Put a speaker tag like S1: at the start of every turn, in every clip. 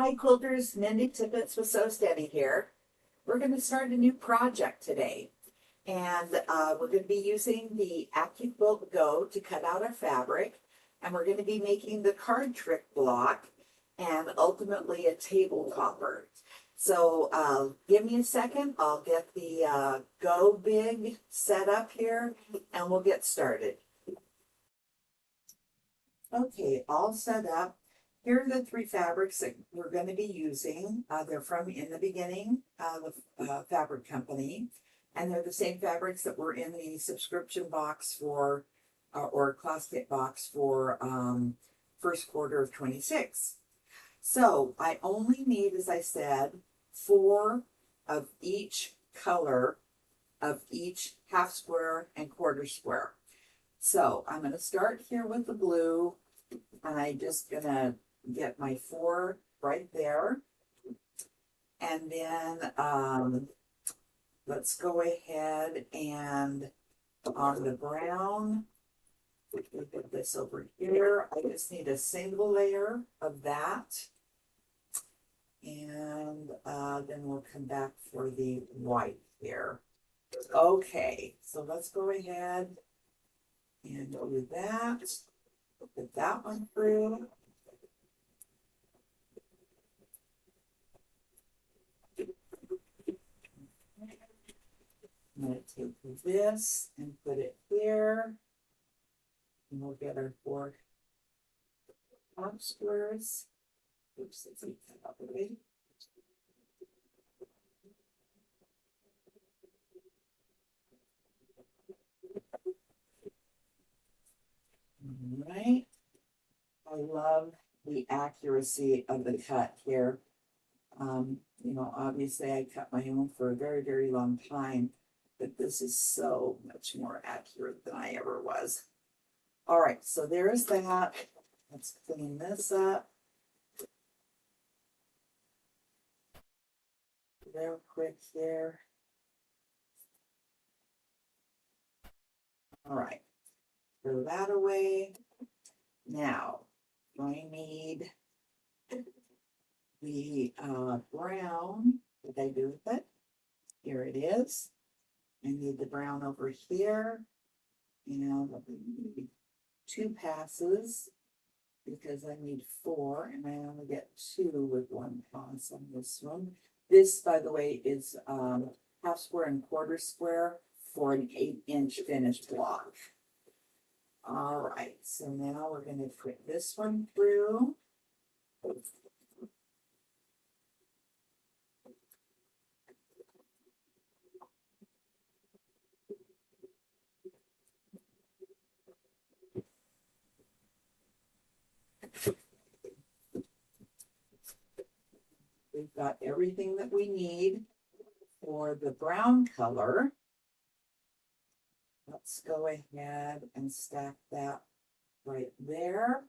S1: Hi quilters, Mendy Tippets with Sew Steady here. We're going to start a new project today. And we're going to be using the AccuQuilt Go to cut out our fabric. And we're going to be making the card trick block and ultimately a table topper. So give me a second. I'll get the Go Big set up here and we'll get started. Okay, all set up. Here are the three fabrics that we're going to be using. They're from In the Beginning, the fabric company, and they're the same fabrics that were in the subscription box for, or class kit box for first quarter of 26. So I only need, as I said, 4 of each color of each half square and quarter square. So I'm going to start here with the blue, and I'm just going to get my 4 right there. And then let's go ahead and on the brown, we put this over here. I just need a single layer of that. And then we'll come back for the white here. Okay, so let's go ahead and do that. Put that one through. I'm going to take this and put it here. And we'll get our 4 top squares. Oops, let's take that out of the way. All right. I love the accuracy of the cut here. You know, obviously I cut my own for a very, very long time, but this is so much more accurate than I ever was. All right, so there's that. Let's clean this up real quick here. All right, throw that away. Now, I need the brown. What did I do with it? Here it is. I need the brown over here. And I need 2 passes because I need 4 and I only get 2 with 1 pass on this one. This, by the way, is half square and quarter square for an 8-inch finished block. All right, so now we're going to put this one through. We've got everything that we need for the brown color. Let's go ahead and stack that right there.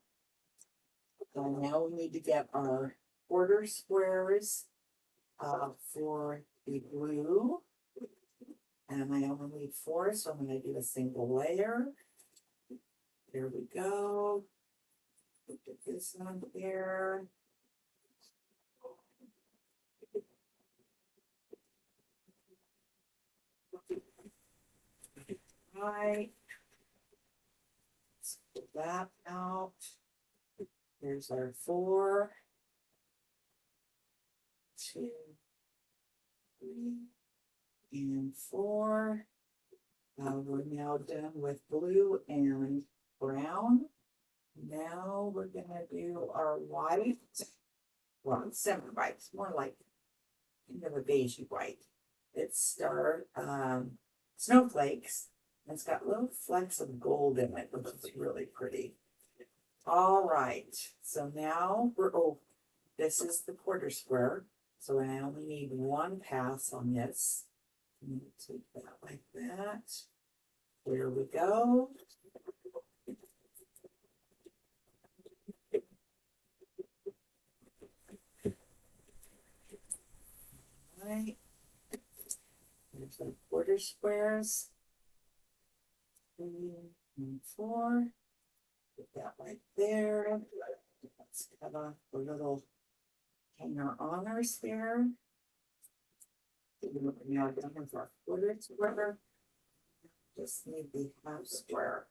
S1: And now we need to get our quarter squares for the blue. And I only need 4, so I'm going to do a single layer. There we go. Put this on here. Right. Let's pull that out. Here's our 4, 2, 3, and 4. We're now done with blue and brown. Now we're going to do our white. Well, it's semi-white. It's more like kind of a beigey white. It's star snowflakes. And it's got little flecks of gold in it, which is really pretty. All right. So now this is the quarter square. So I only need 1 pass on this. Take that like that. There we go. Right. There's our quarter squares. 3 and 4. Put that right there. Let's cut off the little hang our honors there. Now done with our quarter square. Just need the half square.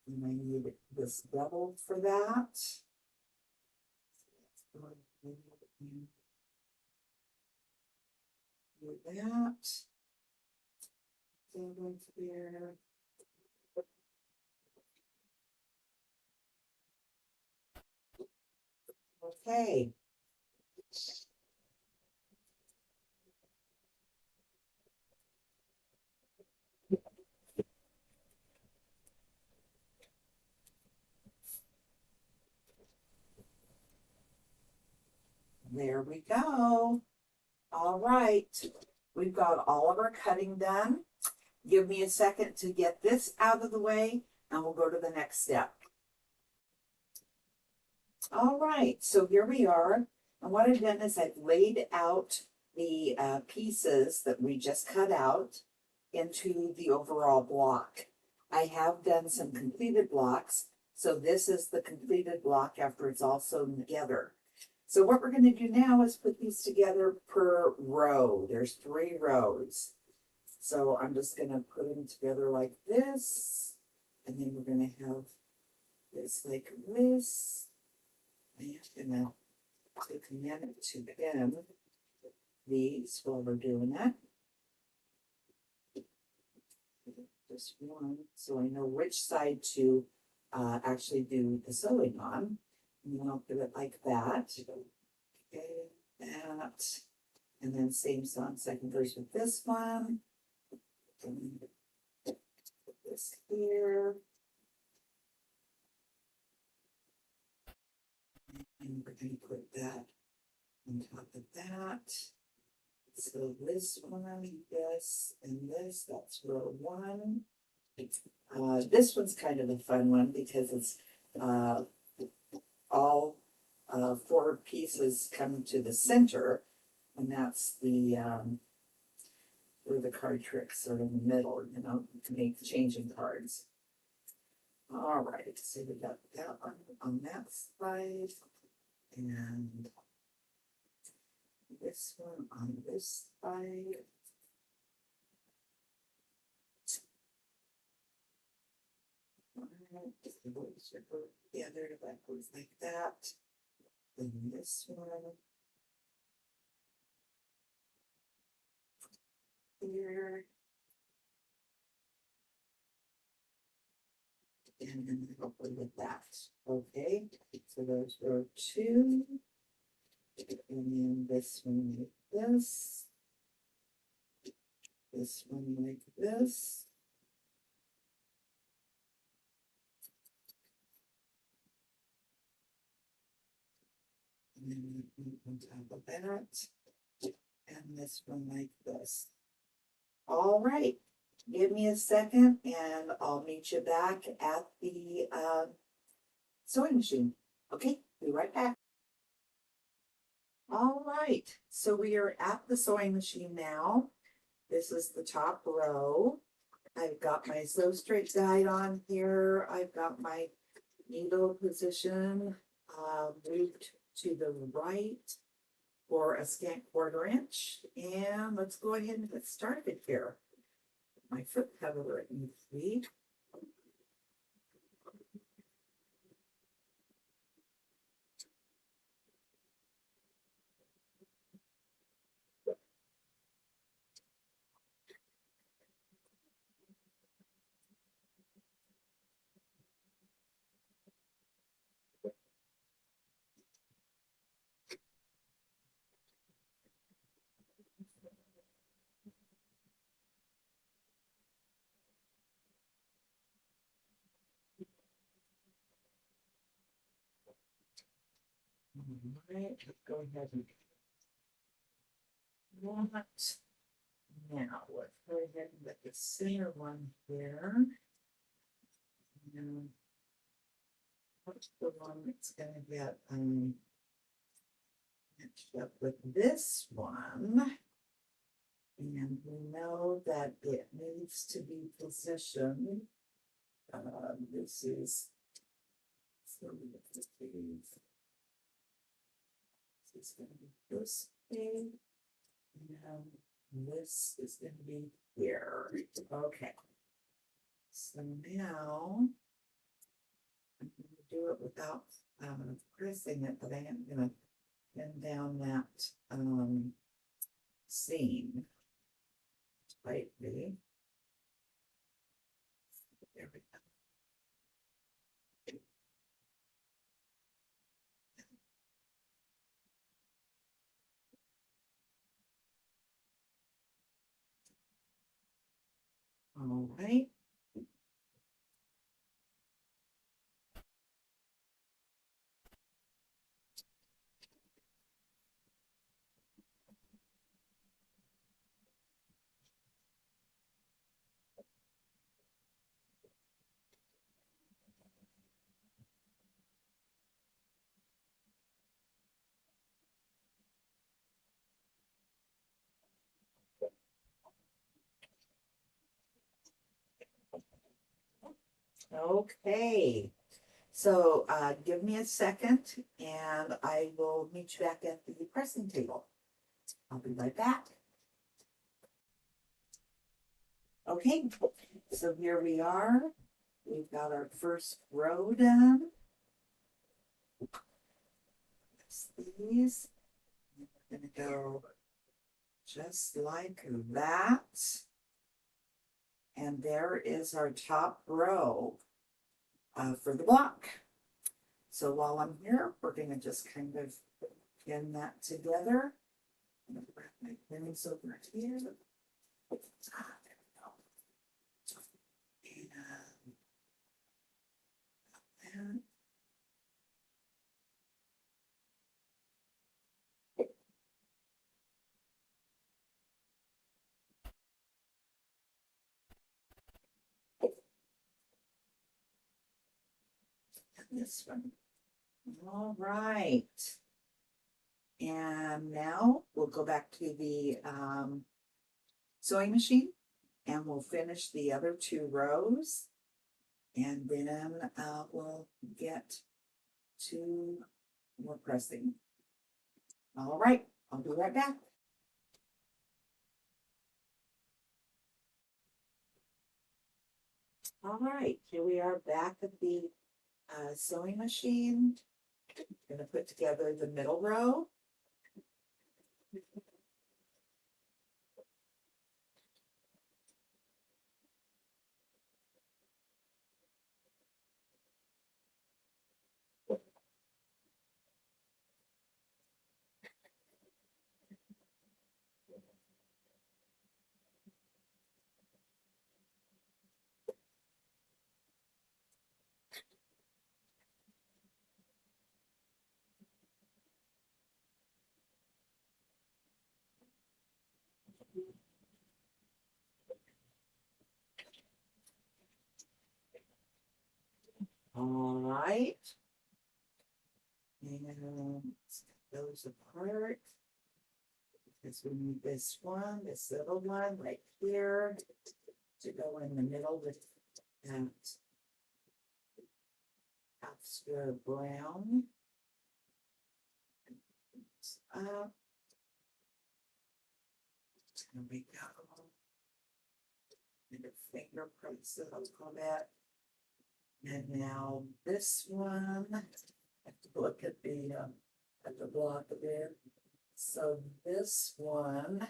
S1: And I need this doubled for that. So let's go ahead and do that. Doubled there. Okay. There we go. All right. We've got all of our cutting done. Give me a second to get this out of the way and we'll go to the next step. All right, so here we are. And what I've done is I've laid out the pieces that we just cut out into the overall block. I have done some completed blocks. So this is the completed block after it's all sewn together. So what we're going to do now is put these together per row. There's 3 rows. So I'm just going to put them together like this. And then we're going to have this like this. I'm going to take a minute to pin these while we're doing it. Just one, so I know which side to actually do the sewing on. And then I'll do it like that. Okay, that. And then same song, second verse with this one. And this here. And we're going to put that on top of that. So this one, this, and this, that's row 1. This one's kind of a fun one because it's all 4 pieces come to the center, and that's the where the card tricks are in the middle, you know, to make changing cards. All right, so we got that one on that side, and this one on this side. Alright, the boys are put together, that goes like that. Then this one here. And then hopefully with that. Okay, so those are 2. And then this one like this. This one like this. And then on top of that. And this one like this. All right. Give me a second and I'll meet you back at the sewing machine. Okay, be right back. All right, so we are at the sewing machine now. This is the top row. I've got my sew straight guide on here. I've got my needle position moved to the right for a scant 1/4 inch. And let's go ahead and get started here. My foot cover in 3. All right, let's go ahead and that. Now, let's go ahead and get the center one here. And what's the one that's going to get matched up with this one? And we know that it needs to be positioned. This is so is gonna be this big. And this is gonna be here. Okay. So now I'm gonna do it without pressing it, but I am gonna pin down that seam tightly. There we go. All right. Okay. So give me a second and I will meet you back at the pressing table. I'll be right back. Okay, so here we are. We've got our first row done. That's these. We're gonna go just like that. And there is our top row for the block. So while I'm here, we're gonna just kind of pin that together. I'm gonna wrap my pins over here. Ah, there we go. And this one. All right. And now we'll go back to the sewing machine and we'll finish the other two rows. And then we'll get to more pressing. All right, I'll be right back. All right, here we are back at the sewing machine. I'm gonna put together the middle row. All right. And let's get those apart. Because we need this one, this little one right here to go in the middle with that half square brown. Up. There we go. And your fingerprints, I'll call that. And now this one, I have to look at the block a bit. So this one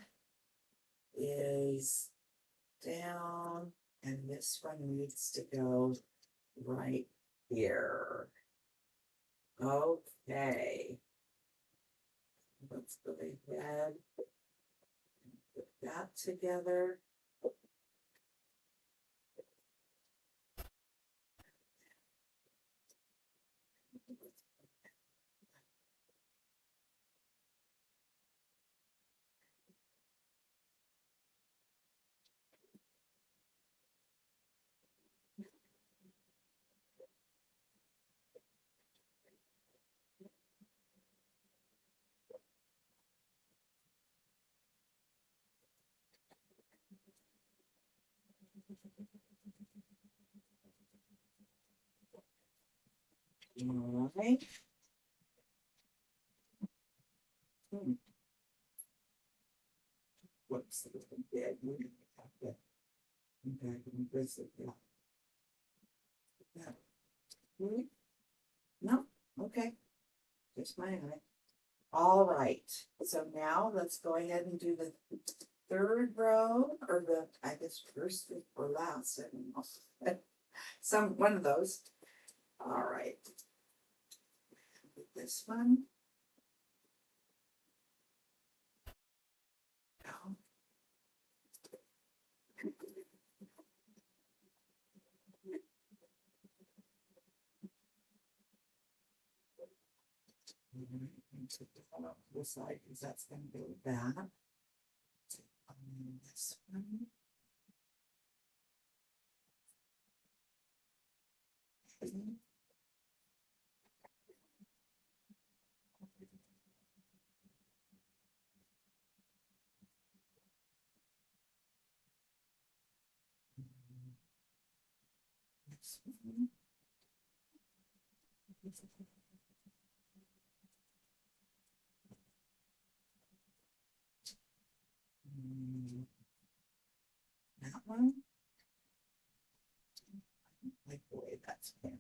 S1: is down, and this one needs to go right here. Okay. Let's go ahead and put that together. All right. Whoops, it was dead. We're gonna have to come back and visit that. Yeah. Hmm? No, okay, just my eye. All right, so now let's go ahead and do the third row, or the, I guess, first or last, I don't know. One of those. All right. This one. Go. Take the one off this side because that's going to go with that. And then this one. This one. That one. Like the way that's been.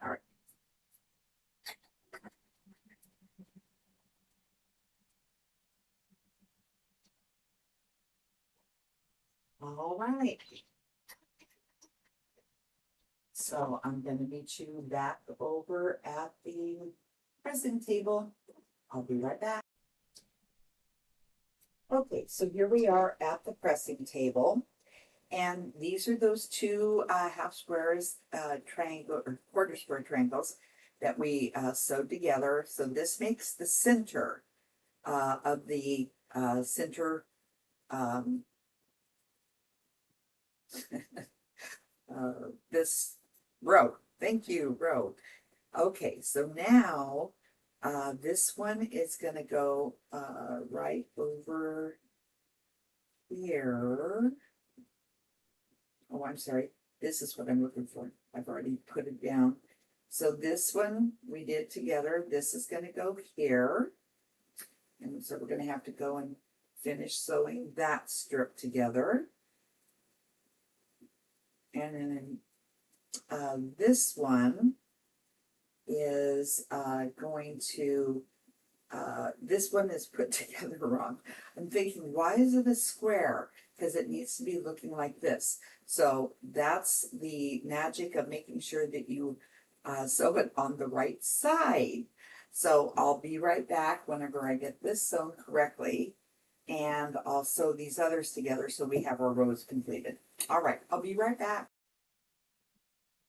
S1: All right. All right. So I'm going to meet you back over at the pressing table. I'll be right back. Okay, so here we are at the pressing table. And these are those two half squares, triangle or quarter square triangles that we sewed together. So this makes the center of the center this row. Thank you, row. Okay, so now this one is going to go right over here. Oh, I'm sorry. This is what I'm looking for. I've already put it down. So this one we did together. This is going to go here. And so we're going to have to go and finish sewing that strip together. And then this one is going to, this one is put together wrong. I'm thinking, why is it a square? Because it needs to be looking like this. So that's the magic of making sure that you sew it on the right side. So I'll be right back whenever I get this sewn correctly. And I'll sew these others together so we have our rows completed. All right, I'll be right back.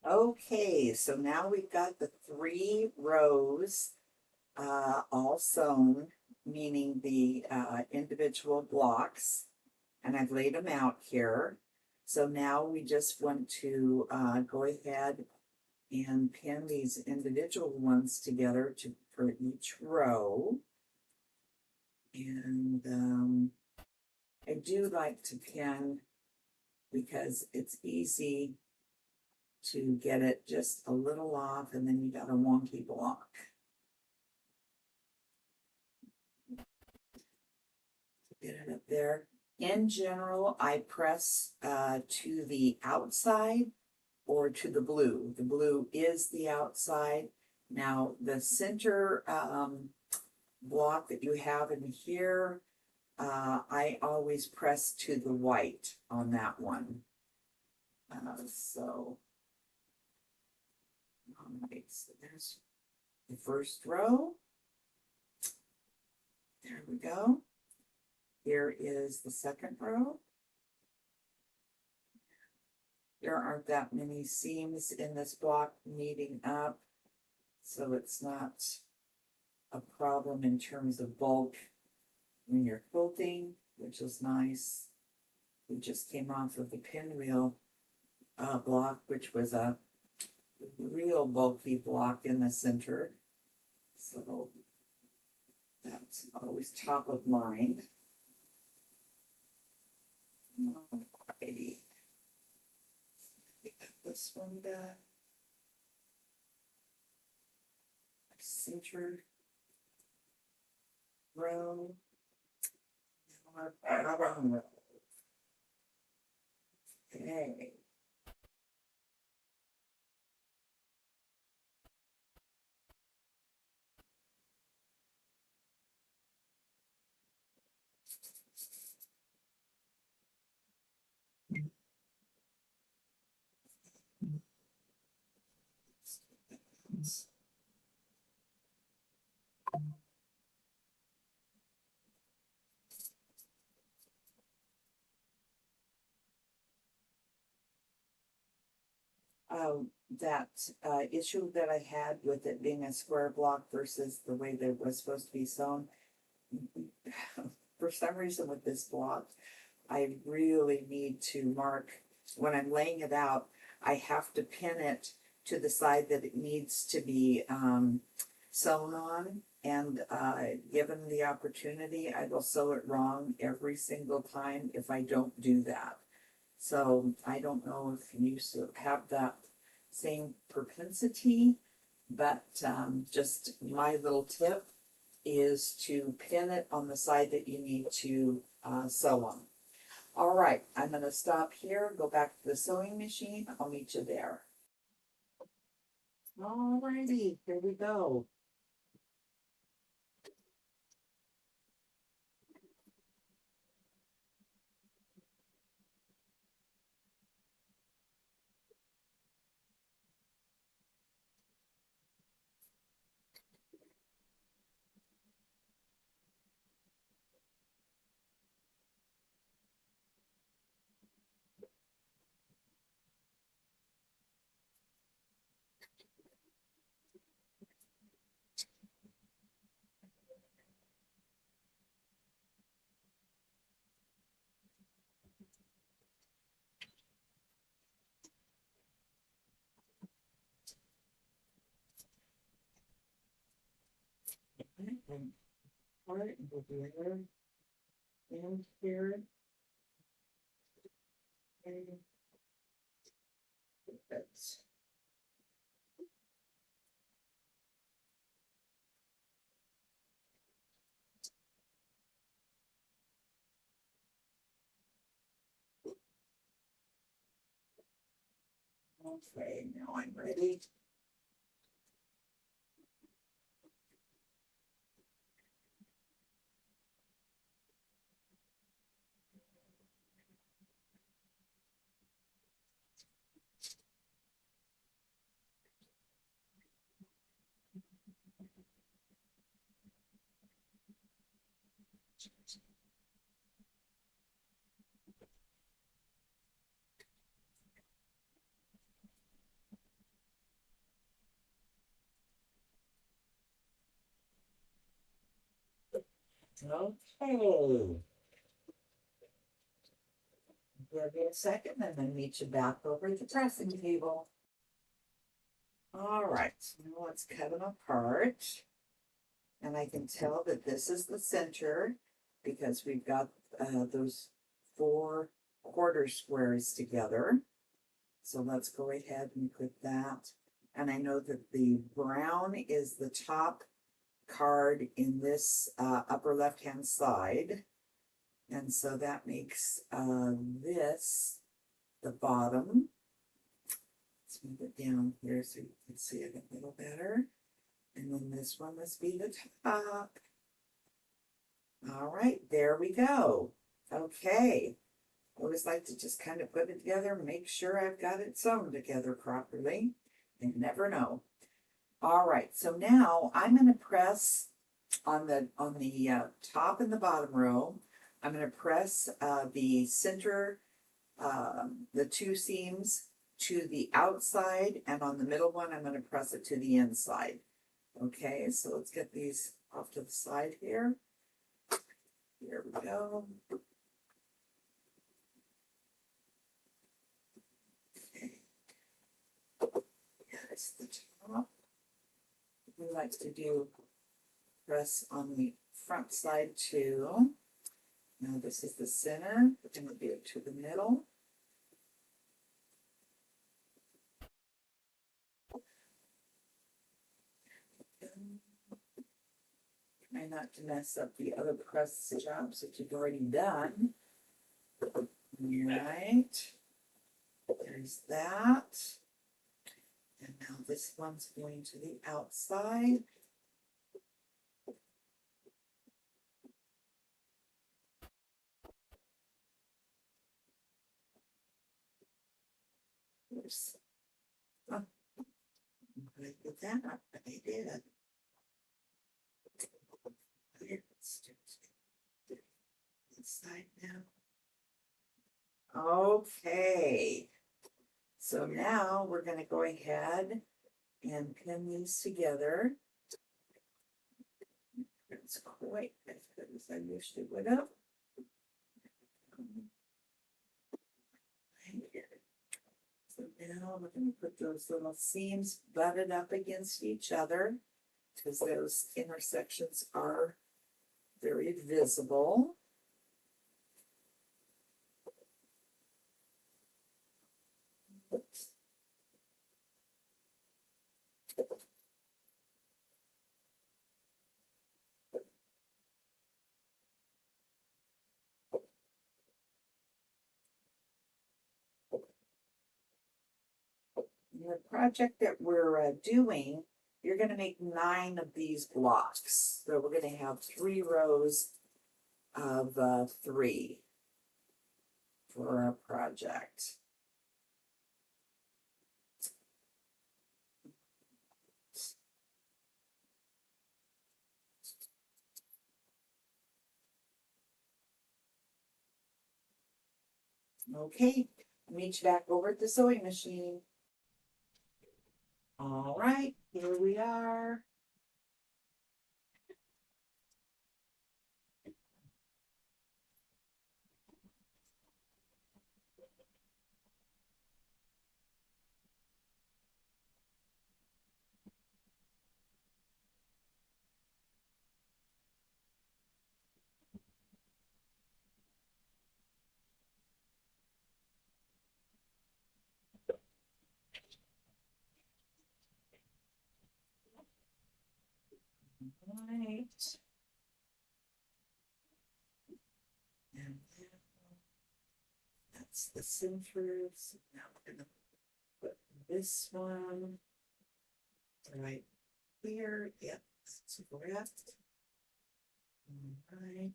S1: Okay, so now we've got the 3 rows all sewn, meaning the individual blocks, and I've laid them out here. So now we just want to go ahead and pin these individual ones together for each row. And I do like to pin because it's easy to get it just a little off, and then you got a wonky block. Get it up there. In general, I press to the outside or to the blue. The blue is the outside. Now, the center block that you have in here, I always press to the white on that one. So, all right, so there's the first row. There we go. Here is the second row. There aren't that many seams in this block meeting up, so it's not a problem in terms of bulk when you're quilting, which is nice. We just came off of the pinwheel block, which was a real bulky block in the center. So that It's always top of mind. Alrighty. Pick up this one back. Center row. Bottom row. Okay. That issue that I had with it being a square block versus the way that it was supposed to be sewn. For some reason with this block, I really need to mark, when I'm laying it out, I have to pin it to the side that it needs to be sewn on. And given the opportunity, I will sew it wrong every single time if I don't do that. So I don't know if you have that same propensity, but just my little tip is to pin it on the side that you need to sew on. All right, I'm going to stop here, go back to the sewing machine. I'll meet you there. All righty, here we go. And part over there, and here, and that's. Okay, now I'm ready. Okay. Give me a second and then meet you back over at the dressing table. All right, so now let's cut them apart. And I can tell that this is the center because we've got those 4 quarter squares together. So let's go ahead and put that. And I know that the brown is the top card in this upper left-hand side. And so that makes this the bottom. Let's move it down here so you can see it a little better. And then this one must be the top. All right, there we go. Okay. I always like to just kind of put it together, make sure I've got it sewn together properly. You never know. All right, so now I'm going to press on the top and the bottom row. I'm going to press the center, the 2 seams to the outside, and on the middle one, I'm going to press it to the inside. Okay, so let's get these off to the side here. Here we go. Okay. That's the top. We like to do press on the front side too. Now this is the center. We're going to do it to the middle. Try not to mess up the other press jobs that you've already done. All right. There's that. And now this one's going to the outside. Oops. Oh, I did that, but I did. Inside now. Okay. So now we're going to go ahead and pin these together. It's quite as good as I wished it would have. So now we're going to put those little seams butted up against each other because those intersections are very visible. Oops. In the project that we're doing, you're going to make 9 of these blocks. So we're going to have 3 rows of 3 for our project. Okay, meet you back over at the sewing machine. All right, here we are. All right. And that's the centers. Now we're gonna put this one right here. Yep, that's correct. All right.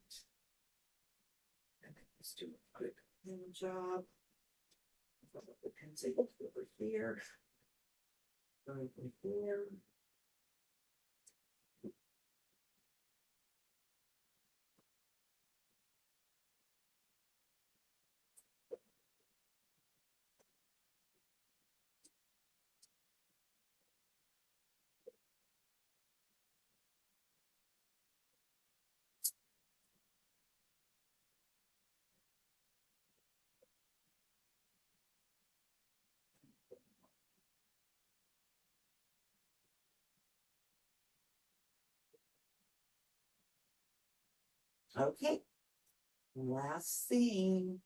S1: And let's do a quick pin job. Put the pins over here. Go over here. Okay. Last thing.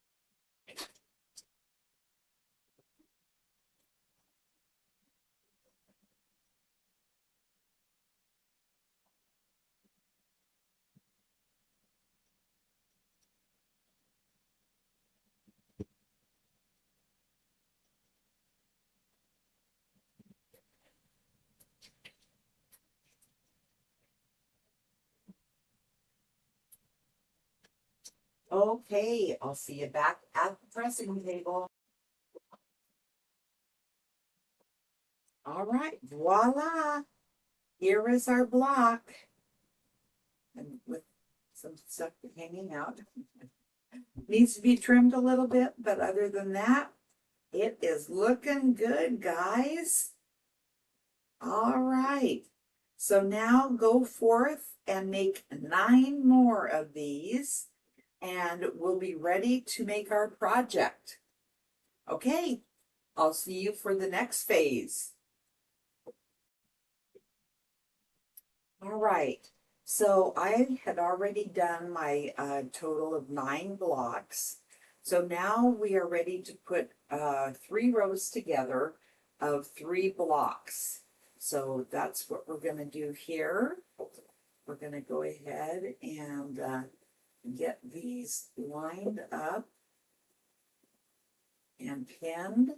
S1: Okay, I'll see you back at the pressing table. All right, voila. Here is our block. And with some stuff hanging out. Needs to be trimmed a little bit, but other than that, it is looking good, guys. All right. So now go forth and make 9 more of these, and we'll be ready to make our project. Okay, I'll see you for the next phase. All right. So I had already done my total of 9 blocks. So now we are ready to put 3 rows together of 3 blocks. So that's what we're going to do here. We're going to go ahead and get these lined up and pinned.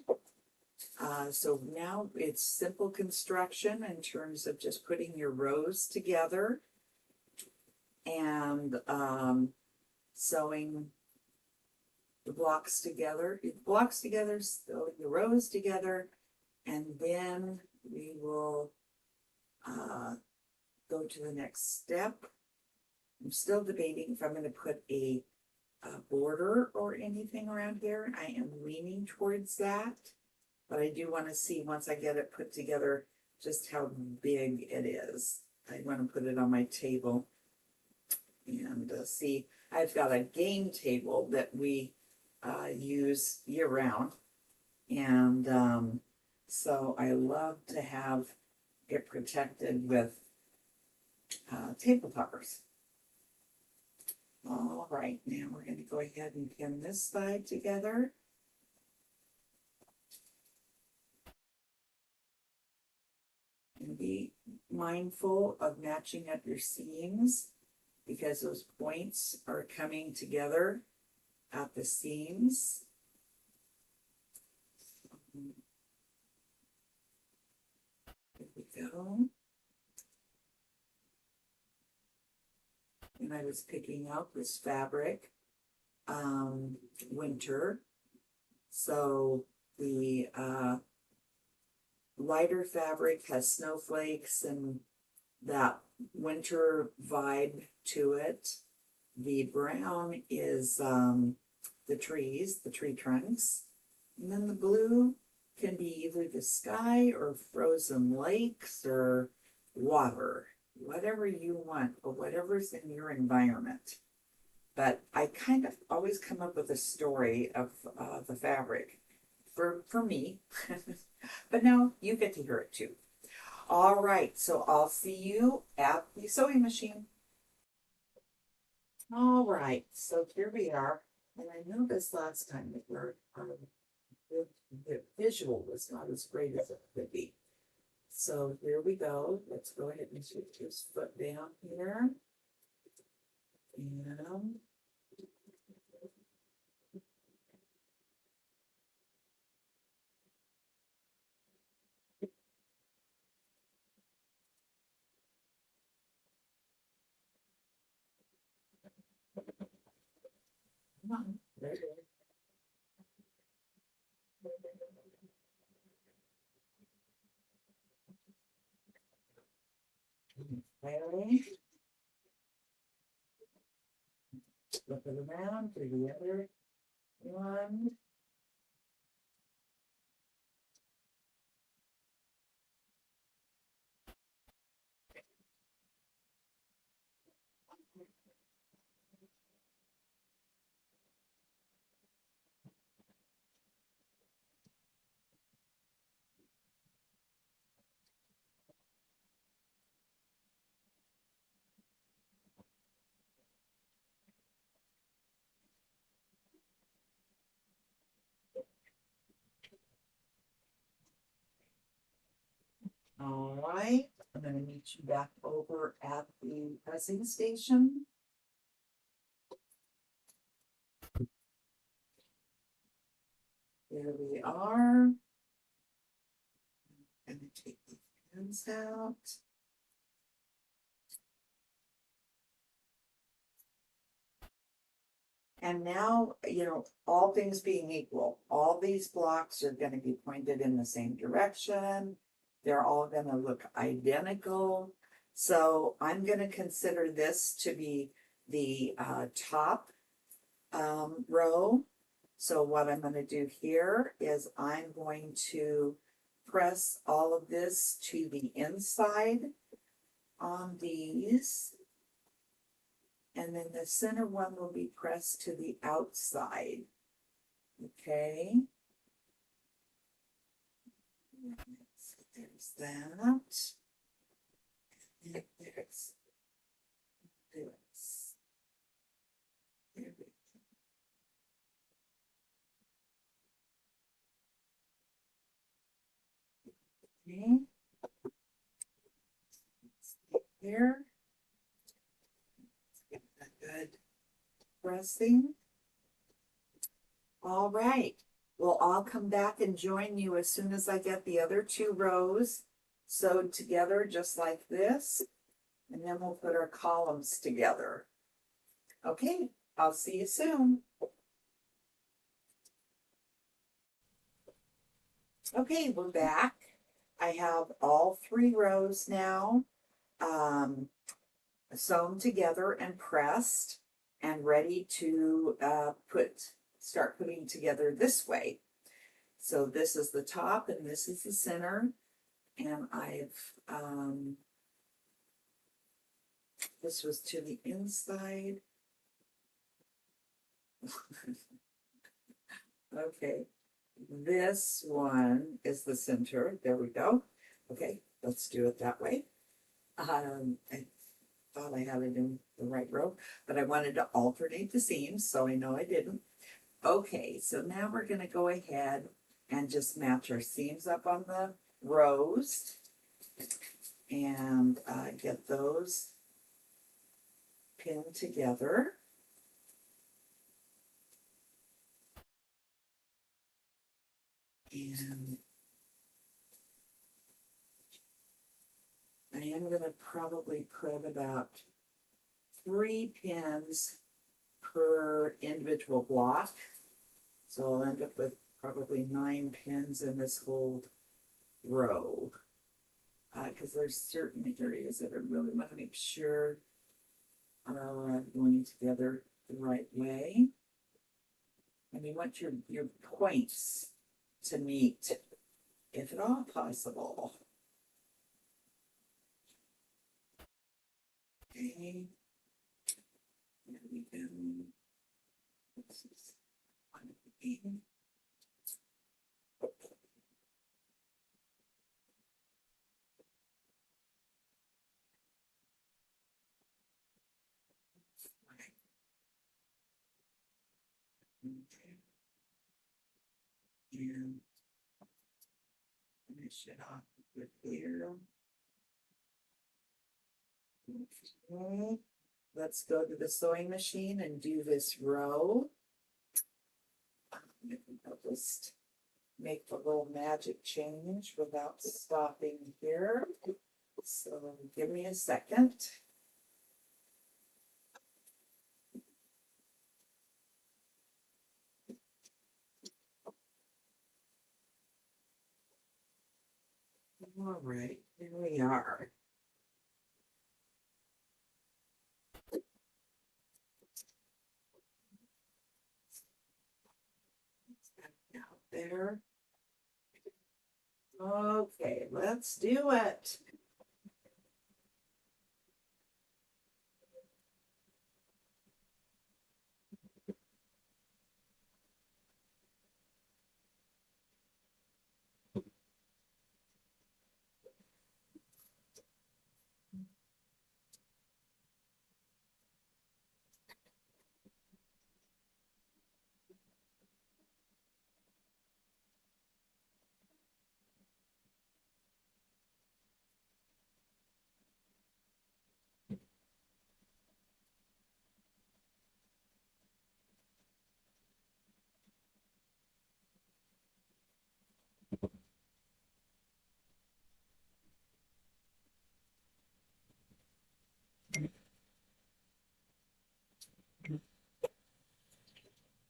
S1: So now it's simple construction in terms of just putting your rows together and sewing the blocks together, sewing the rows together, and then we will go to the next step. I'm still debating if I'm going to put a border or anything around here. I am leaning towards that, but I do want to see once I get it put together just how big it is. I want to put it on my table and see. I've got a game table that we use year round, and so I love to have it protected with table toppers. All right, now we're going to go ahead and pin this side together. And be mindful of matching up your seams because those points are coming together at the seams. Here we go. And I was picking out this fabric, winter. So the lighter fabric has snowflakes and that winter vibe to it. The brown is the trees, the tree trunks. And then the blue can be either the sky or frozen lakes or water, whatever you want or whatever's in your environment. But I kind of always come up with a story of the fabric for me. But now you get to hear it too. All right, so I'll see you at the sewing machine. All right, so here we are. And I noticed last time that the visual was not as great as it could be. So here we go. Let's go ahead and switch this foot down here. And come on, there it is. Okay. Flip it around to the other one. All right, I'm going to meet you back over at the pressing station. Here we are. I'm going to take the pins out. And now, all things being equal, all these blocks are going to be pointed in the same direction. They're all going to look identical. So I'm going to consider this to be the top row. So what I'm going to do here is I'm going to press all of this to the inside on these. And then the center one will be pressed to the outside. Okay. So there's that. And there's Okay. Here. Get that good pressing. All right. Well, I'll come back and join you as soon as I get the other two rows sewed together just like this. And then we'll put our columns together. Okay, I'll see you soon. Okay, we're back. I have all three rows now sewn together and pressed and ready to start putting together this way. So this is the top and this is the center. And this was to the inside. Okay, this one is the center. There we go. Okay, let's do it that way. I thought I had it in the right row, but I wanted to alternate the seams, so I know I didn't. Okay, so now we're going to go ahead and just match our seams up on the rows and get those pinned together. And I am going to probably put about 3 pins per individual block. So I'll end up with probably 9 pins in this whole row. Because there's certain areas that I really want to make sure are going together the right way. And you want your points to meet, if at all possible. Okay. There we go. This is 1 and finish it off with here. Okay. Let's go to the sewing machine and do this row. I'll just make the little magic change without stopping here. So give me a second. All right, here we are. Out there. Okay, let's do it.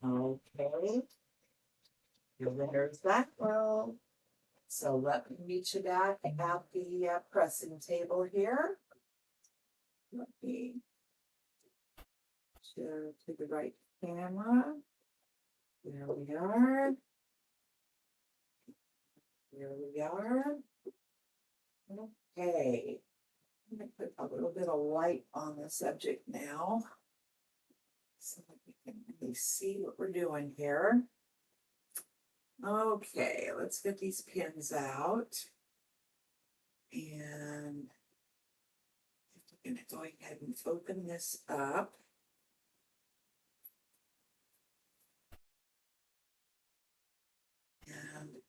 S1: Okay, there's that row. So let me meet you back at the pressing table here. Let me share to the right camera. There we are. There we are. Okay. I'm going to put a little bit of light on the subject now so that we can really see what we're doing here. Okay, let's get these pins out. And I'm going to go ahead and open this up. And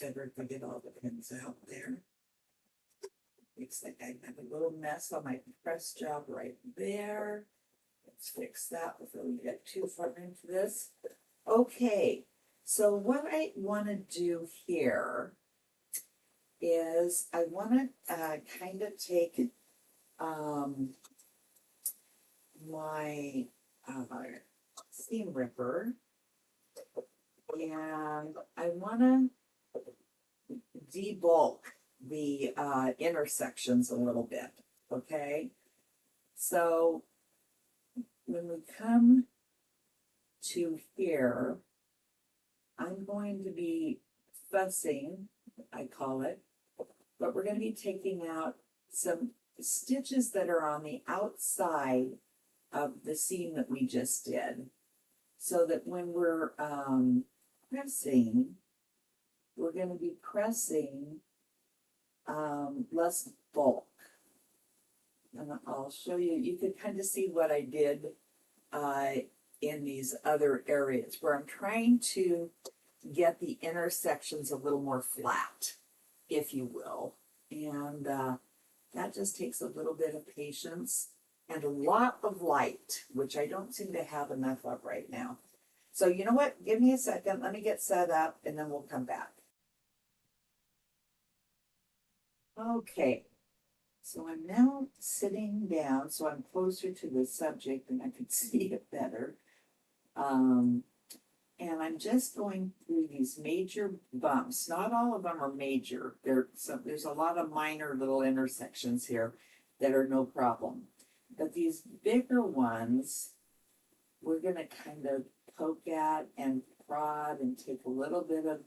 S1: better if I get all the pins out there. Looks like I have a little mess on my press job right there. Let's fix that before we get too far into this. Okay, so what I want to do here is I want to kind of take my seam ripper, and I want to debulk the intersections a little bit, okay? So when we come to here, I'm going to be fussing, I call it, but we're going to be taking out some stitches that are on the outside of the seam that we just did, so that when we're pressing, we're going to be pressing less bulk. And I'll show you, you can kind of see what I did in these other areas where I'm trying to get the intersections a little more flat, if you will. And that just takes a little bit of patience and a lot of light, which I don't seem to have enough of right now. So you know what? Give me a second. Let me get set up and then we'll come back. Okay. So I'm now sitting down, so I'm closer to the subject and I can see it better. And I'm just going through these major bumps. Not all of them are major. There's a lot of minor little intersections here that are no problem. But these bigger ones, we're going to kind of poke at and prod and take a little bit of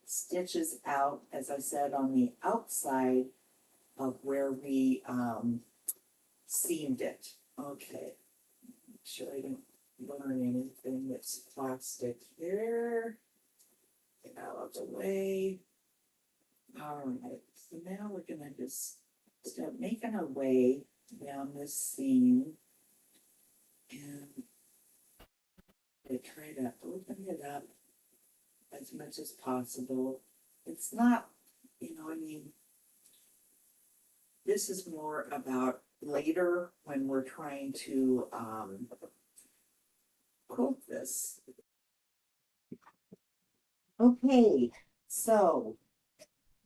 S1: stitches out, as I said, on the outside of where we seamed it. Okay, make sure I don't burn anything that's plastic here. Get out of the way. All right, so now we're gonna just start making our way down this seam, and I try to open it up as much as possible. It's not, I mean, this is more about later when we're trying to quote this. Okay, so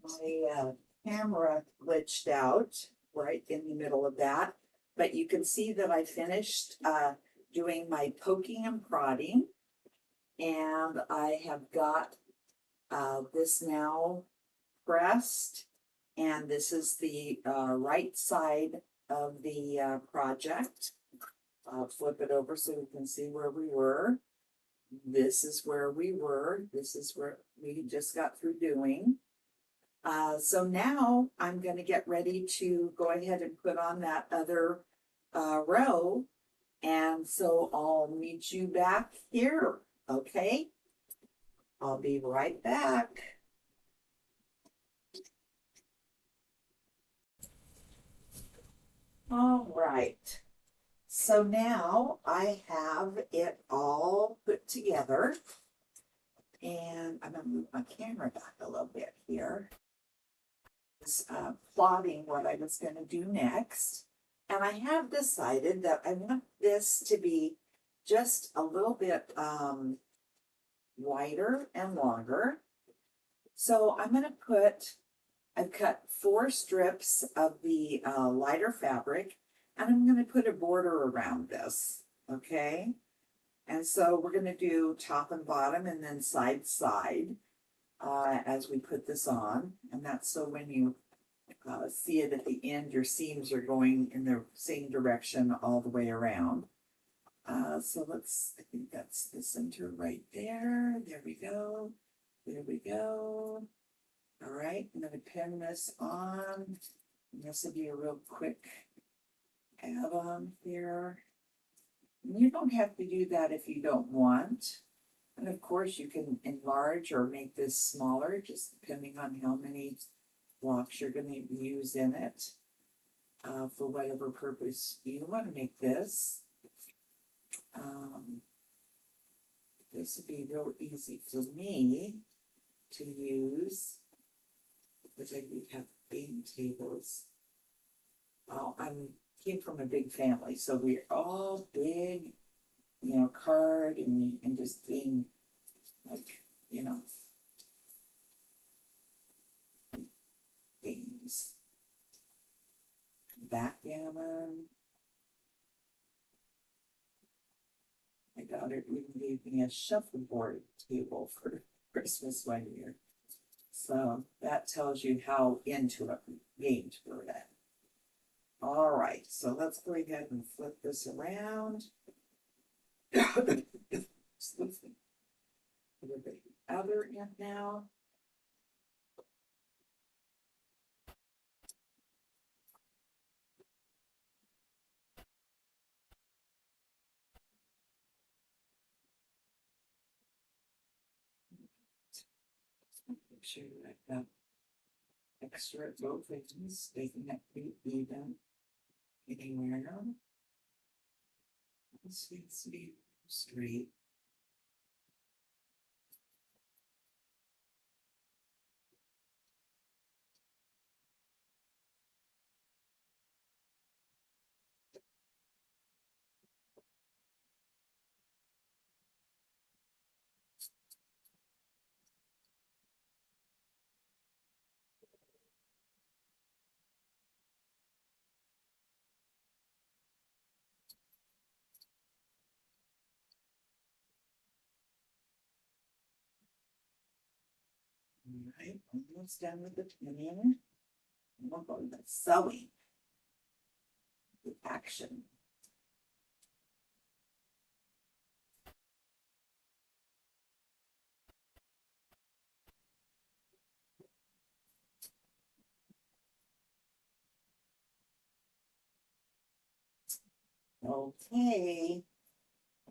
S1: my camera glitched out right in the middle of that, but you can see that I finished doing my poking and prodding, and I have got this now pressed, and this is the right side of the project. I'll flip it over so we can see where we were. This is where we were. This is where we just got through doing. So now I'm going to get ready to go ahead and put on that other row. And so I'll meet you back here. Okay? I'll be right back. All right. So now I have it all put together, and I'm going to move my camera back a little bit here. Just plotting what I was going to do next. And I have decided that I want this to be just a little bit wider and longer. So I'm going to I've cut 4 strips of the lighter fabric, and I'm going to put a border around this, okay? And so we're going to do top and bottom and then side to side as we put this on. And that's so when you see it at the end, your seams are going in the same direction all the way around. So I think that's the center right there. There we go. There we go. All right, I'm going to pin this on. This will be a real quick add-on here. You don't have to do that if you don't want. And of course you can enlarge or make this smaller, just depending on how many blocks you're going to use in it for whatever purpose you want to make this. This would be real easy for me to use, which I do have big tables. Oh, came from a big family, so we're all big, card and just being like, games. Backgammon. My daughter even gave me a shuffleboard table for Christmas one year. So that tells you how into a games we're at. All right, so let's go ahead and flip this around. Excuse me. Everybody other end now. Make sure that I've got extra both things, making that pretty even anywhere. This needs to be straight. All right, almost done with the pinning. We'll go to the sewing. The action. Okay,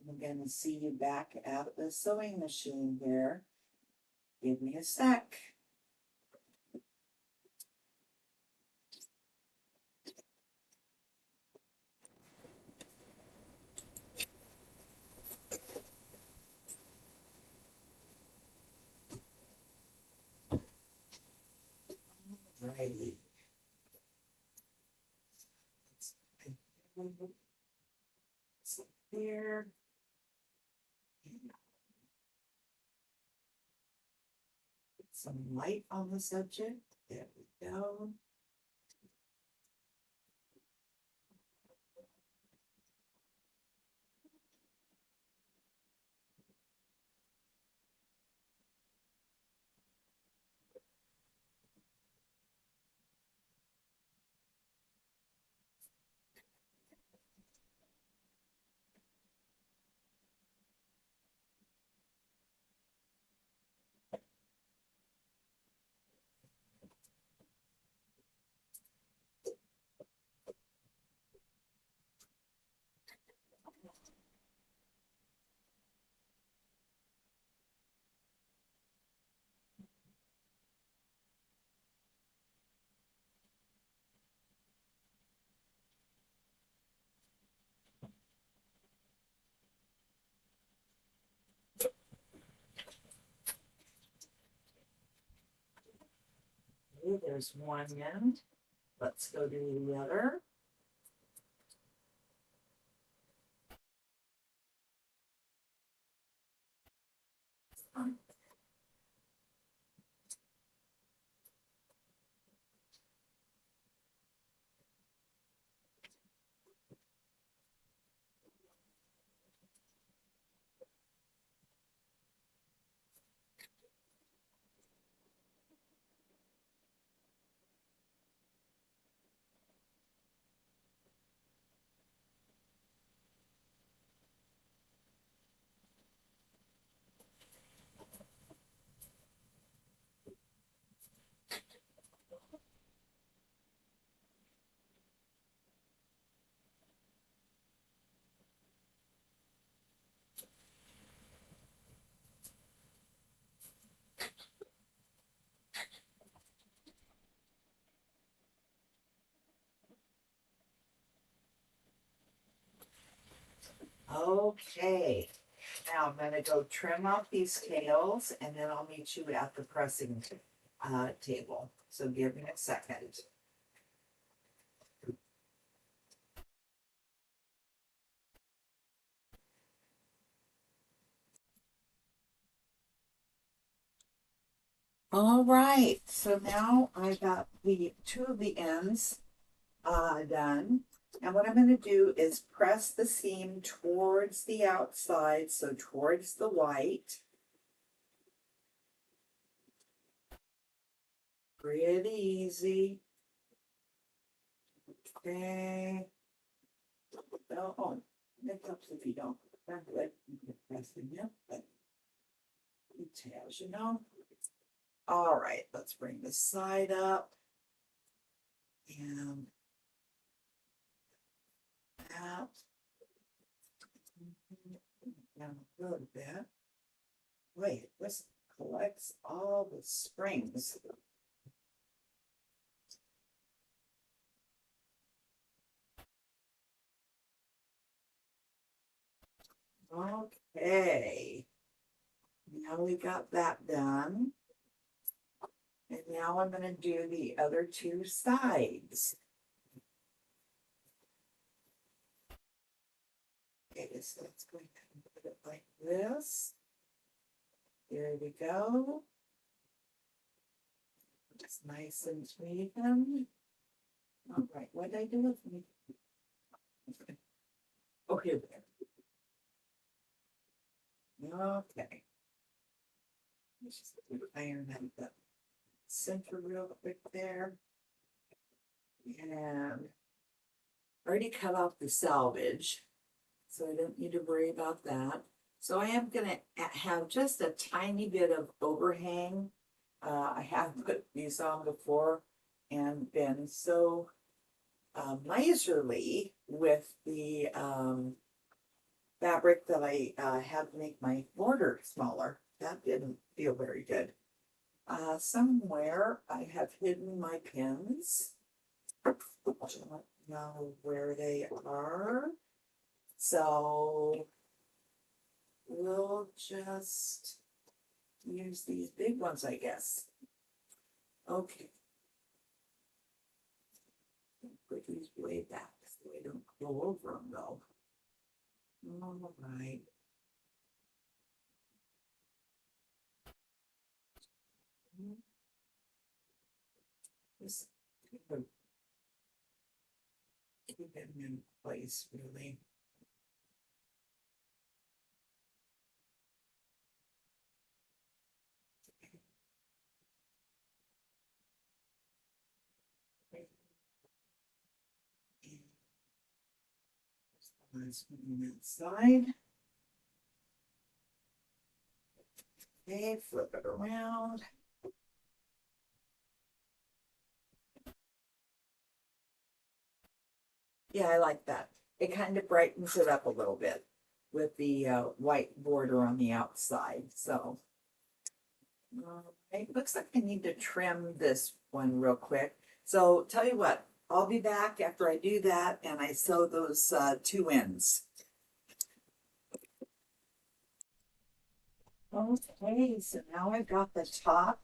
S1: I'm gonna see you back at the sewing machine here. Give me a sec. Righty. Here. Put some light on the subject. There we go. Okay, there's one end. Let's go to the other. Okay, Now I'm gonna go trim off these tails and then I'll meet you at the pressing table. So give me a second. All right, so now I got the two of the ends done. And what I'm going to do is press the seam towards the outside, so towards the white. Pretty easy. Okay. Oh, it helps if you don't. That's good. You can press it, yeah, but details, you know. All right, let's bring this side up. And that. Down a little bit. Wait, this collects all the springs. Okay. Now we got that done. And now I'm going to do the other two sides. Okay, so let's go ahead and put it like this. There we go. It's nice and even. All right, what did I do with me? Oh, here we go. Okay. Let's just iron out the center real quick there. And already cut off the selvage, so I don't need to worry about that. So I am going to have just a tiny bit of overhang. I have put these on before and been so miserly with the fabric that I had to make my border smaller. That didn't feel very good. Somewhere I have hidden my pins. I don't know where they are. So we'll just use these big ones, I guess. Okay. Put these way back so they don't go over them though. All right. Just keep it in place, really. Let's put them inside. Okay, flip it around. Yeah, I like that. It kind of brightens it up a little bit with the white border on the outside. So, it looks like I need to trim this one real quick. So, tell you what, I'll be back after I do that and I sew those two ends. Okay, so now I've got the top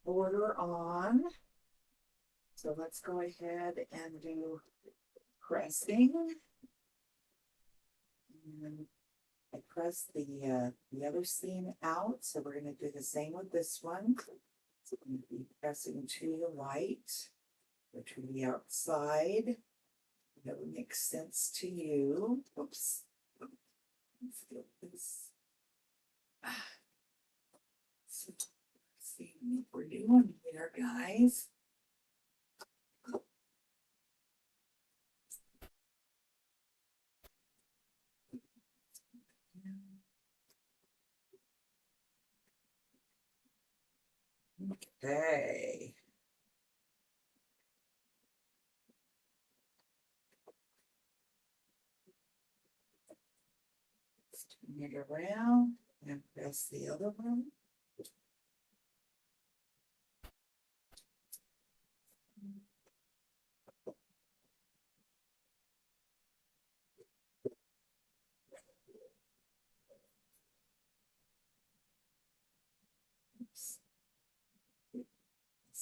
S1: border on. So let's go ahead and do pressing. And I press the other seam out. So we're going to do the same with this one. So I'm going to be pressing to the white or to the outside. That would make sense to you. Oops. Let's get this. So, see what we're doing here, guys. Okay. Turn it around and press the other one.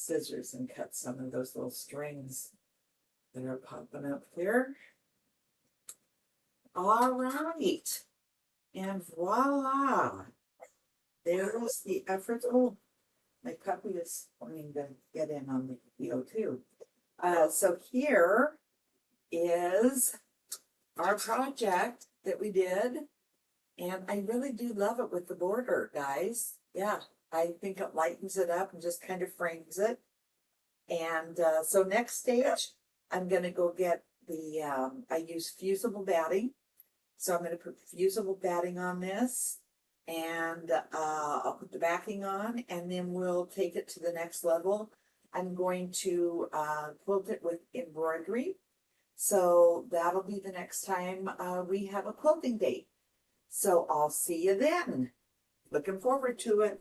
S1: scissors and cut some of those little strings that are popping up here. All right. And voila. There's the effort. Oh, my puppy is wanting to get in on the video too. So here is our project that we did. And I really do love it with the border, guys. Yeah, I think it lightens it up and just kind of frames it. And so next stage, I'm going to go get the, I use fusible batting. So I'm going to put fusible batting on this. And I'll put the backing on, and then we'll take it to the next level. I'm going to quilt it with embroidery. So that'll be the next time we have a quilting date. So I'll see you then. Looking forward to it.